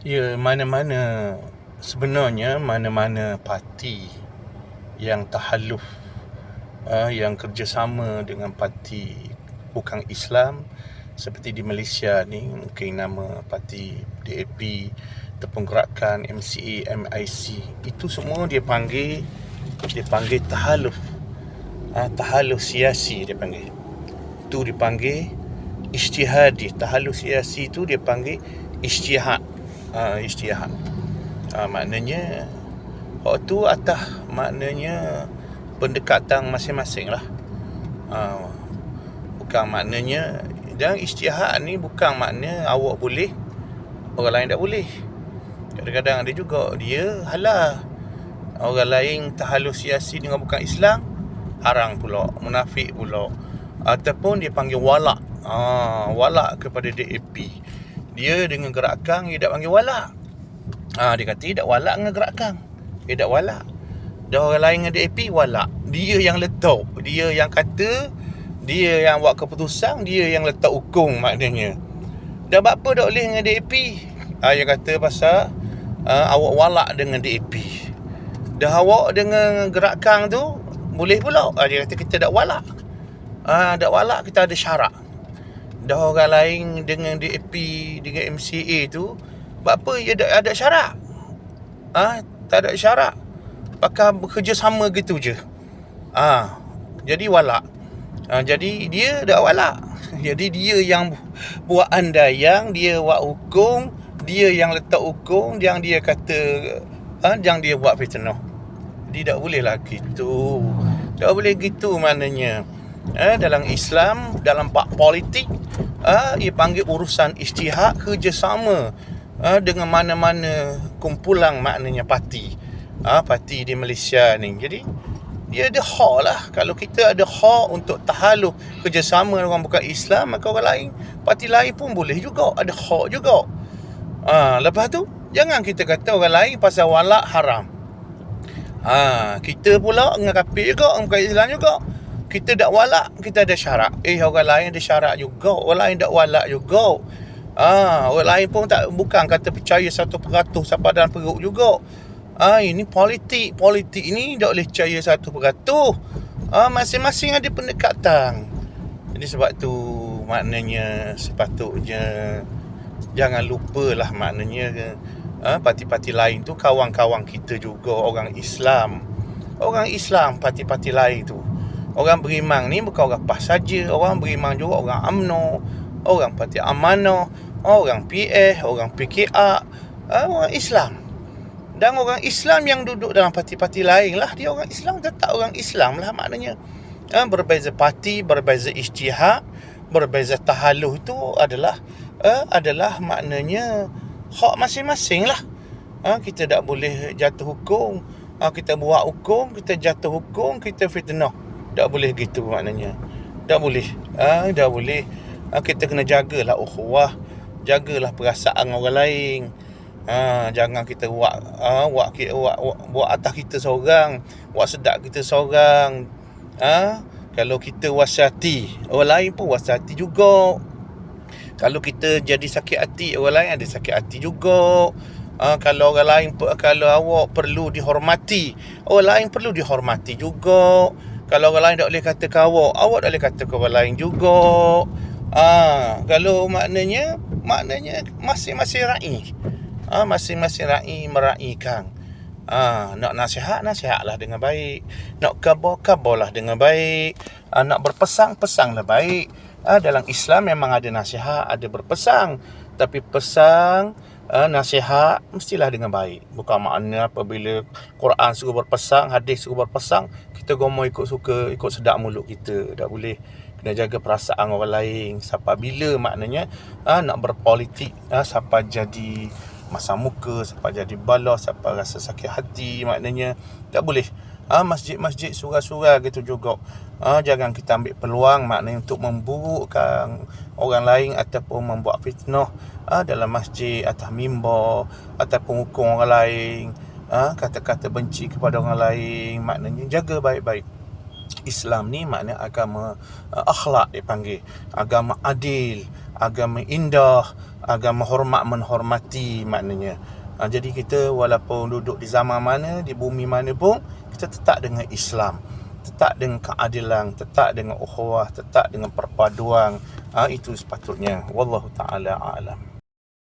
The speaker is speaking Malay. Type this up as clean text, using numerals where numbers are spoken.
Ya, sebenarnya mana-mana parti yang tahalluf, yang kerjasama dengan parti bukan Islam, seperti di Malaysia ni mungkin nama parti DAP ataupun gerakan MCA, MIC, itu semua dia panggil tahalluf, tahalluf siasi dia panggil. Itu dipanggil ijtihadi. Tahalluf siasi itu dia panggil ijtihad. Ijtihad. Maknanya tu atas maknanya pendekatan masing-masing lah. Bukan maknanya, dan ijtihad ni bukan makna awak boleh, orang lain tak boleh. Kadang-kadang ada juga dia halal, orang lain tahalluf siasi dengan bukan Islam, haram pula, munafik pula. Ataupun dia panggil walak, walak kepada DAP. Dia dengan gerakan dia tak panggil walak. Dia kata dia tak walak dengan gerakan, dia tak walak. Dan orang lain dengan DAP walak. Dia yang letak, dia yang kata, dia yang buat keputusan, dia yang letak hukum maknanya. Dan apa tak boleh dengan DAP? Dia kata pasal awak walak dengan DAP. Dah awak dengan gerakan tu boleh pula. Dia kata kita tak walak. Tak walak, kita ada syarat. Dah orang lain dengan DAP, dengan MCA tu, apa dia ada syarat? Tak ada syarat. Pakai bekerja sama gitu je. Jadi walak. Jadi dia dah walak. Jadi dia yang buat andaian, dia buat hukum, dia yang letak hukum, yang dia kata, yang dia buat fitnah. Jadi tak boleh lah gitu. Tak boleh gitu maknanya. Dalam Islam, dalam bab politik, ia panggil urusan ijtihad, kerjasama dengan mana-mana kumpulan maknanya parti. Parti di Malaysia ni. Jadi dia ada hak lah. Kalau kita ada hak untuk tahalluf kerjasama dengan bukan Islam, maka orang lain, parti lain pun boleh juga, ada hak juga. Lepas tu jangan kita kata orang lain pasal walak haram. Kita pula dengan kafir juga, dengan bukan Islam juga, kita tak walak, kita ada syarat. Orang lain ada syarat juga, orang lain tak walak juga. Orang lain pun bukan kata percaya 1% sampai dalam perut juga. Ini politik ni tak boleh percaya 1%. Masing-masing ada pendekatan. Jadi sebab tu maknanya sepatutnya jangan lupalah maknanya parti-parti lain tu kawan-kawan kita juga, orang Islam, parti-parti lain tu. Orang beriman ni bukan orang PAS saja, orang beriman juga orang UMNO, orang Parti Amanah, orang PS, orang PKR, orang Islam. Dan orang Islam yang duduk dalam parti-parti lain lah, dia orang Islam, tetap orang Islam lah maknanya. Berbeza parti, berbeza ijtihad, berbeza tahalluf itu adalah maknanya hak masing-masing lah. Kita tak boleh jatuh hukum, kita buat hukum, kita jatuh hukum, kita fitnah. Tak boleh gitu maknanya. Tak boleh. Tak boleh. Kita kena jagalah ukhuwah, jagalah perasaan orang lain. Jangan kita buat atas kita seorang, buat sedap kita seorang. Kalau kita wasiati, orang lain pun wasiati juga. Kalau kita jadi sakit hati, orang lain ada sakit hati juga. Kalau orang lain, kalau awak perlu dihormati, orang lain perlu dihormati juga. Kalau orang lain tak boleh kata awak tak boleh kata ke orang lain juga. Kalau maknanya masing-masing ra'i. Masing-masing ra'i meraihkan. Nak nasihatlah dengan baik. Nak kabarlah dengan baik. Nak berpesang-pesanglah baik. Dalam Islam memang ada nasihat, ada berpesang. Tapi pesang, nasihat mestilah dengan baik. Bukan makna apabila Quran suruh berpesang, hadis suruh berpesang, kita gomoh ikut sedap mulut kita. Tak boleh. Kena jaga perasaan orang lain. Sampai bila maknanya nak berpolitik, sampai jadi masam muka, sampai jadi balas, sampai rasa sakit hati, maknanya tak boleh. Masjid-masjid, surah-surah gitu juga. Jangan kita ambil peluang maknanya untuk memburukkan orang lain ataupun membuat fitnah dalam masjid, atas mimbar, ataupun hukum orang lain, kata-kata benci kepada orang lain. Maknanya jaga baik-baik. Islam ni makna agama akhlak dia panggil, agama adil, agama indah, agama hormat menghormati maknanya. Jadi kita walaupun duduk di zaman mana, di bumi mana pun, kita tetap dengan Islam, tetap dengan keadilan, tetap dengan ukhuwah, tetap dengan perpaduan. Itu sepatutnya. Wallahu taala a'lam.